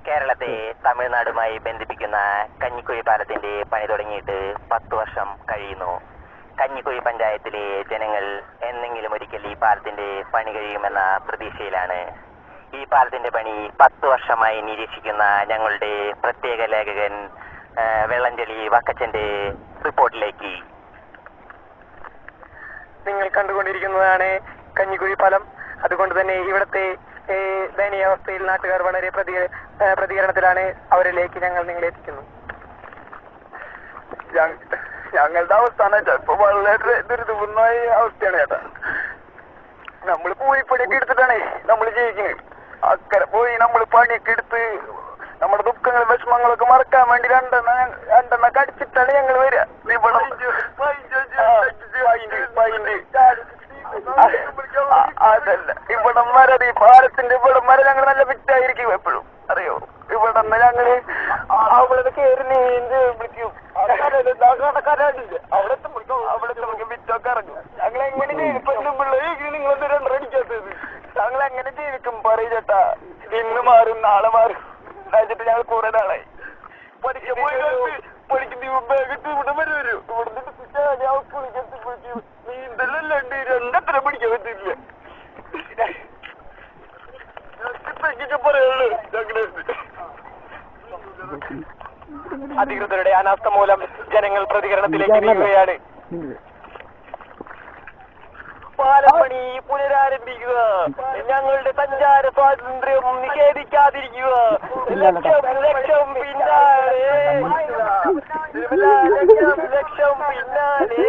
കേരളത്തെ തമിഴ്നാടുമായി ബന്ധിപ്പിക്കുന്ന കഞ്ഞിക്കുഴി പാലത്തിന്റെ പണി തുടങ്ങിയിട്ട് 10 വർഷം കഴിയുന്നു. കഞ്ഞിക്കുഴി പഞ്ചായത്തിലെ ജനങ്ങൾ എന്നെങ്കിലും ഒരിക്കൽ ഈ പാലത്തിന്റെ പണി കഴിയുമെന്ന പ്രതീക്ഷയിലാണ്. ഈ പാലത്തിന്റെ പണി 10 വർഷമായി നിരീക്ഷിക്കുന്ന ഞങ്ങളുടെ പ്രത്യേക ലേഖകൻ വെള്ളഞ്ചെളി വക്കച്ചന്റെ റിപ്പോർട്ടിലേക്ക്. നിങ്ങൾ കണ്ടുകൊണ്ടിരിക്കുന്നതാണ് കഞ്ഞിക്കുഴി പാലം. അതുകൊണ്ട് തന്നെ ഇവിടുത്തെ ദയനീയാവസ്ഥയിൽ നാട്ടുകാർ വളരെ പ്രതികരണത്തിലാണ്. അവരിലേക്ക് ഞങ്ങൾ നിങ്ങളെ എത്തിക്കുന്നു. ഞങ്ങളുടെ അവസ്ഥ ഇപ്പൊ വളരെ ദുരിതപൂർണമായ അവസ്ഥയാണ് ചേട്ടാ. നമ്മൾ കൂലിപ്പണിയൊക്കെ എടുത്തിട്ടാണേ നമ്മൾ ജീവിക്കുന്നത്. അക്കരെ പോയി നമ്മൾ പണിയൊക്കെ എടുത്ത് നമ്മുടെ ദുഃഖങ്ങളും വിഷമങ്ങളൊക്കെ മറക്കാൻ വേണ്ടി രണ്ടെണ്ണ കടിച്ചിട്ടാണ് ഞങ്ങൾ വരിക. അതല്ല ഇവിടം വരെ ഈ പാലത്തിന്റെ ഇവിടം വരെ ഞങ്ങൾ നല്ല ഫിറ്റായിരിക്കും എപ്പോഴും. അറിയോ, ഇവിടെ ഞങ്ങള് അവിടെ കയറി നീന്ത് വിളിക്കും. അവിടെ വിറ്റൊക്കെ ഇറങ്ങും. ഞങ്ങൾ എങ്ങനെ ജീവിക്കും പിള്ളേർ? നിങ്ങളൊന്ന് രണ്ടടിക്കാത്തത് ഞങ്ങൾ എങ്ങനെ ജീവിക്കും പറയും ചേട്ടാ. ഇന്ന് മാറും നാളെ മാറും എന്നിട്ട് ഞങ്ങൾ കുറെ നാളായി പഠിക്കാൻ ബാഗിട്ട് ഇവിടെ വരെ വരും. ഇവിടെ നീന്തലല്ലാണ്ട് രണ്ടത്ര പഠിക്കാൻ പറ്റില്ല. പറയുള്ളൂ ഞങ്ങള് അധികൃതരുടെ അനാസ്ഥ മൂലം ജനങ്ങൾ പ്രതികരണത്തിലേക്ക് നീങ്ങുകയാണ്. പാലപ്പണി പുനരാരംഭിക്കുക. ഞങ്ങളുടെ സഞ്ചാര സ്വാതന്ത്ര്യം നിഷേധിക്കാതിരിക്കുക. ലക്ഷം പിന്നാലെ, ലക്ഷം പിന്നാലെ.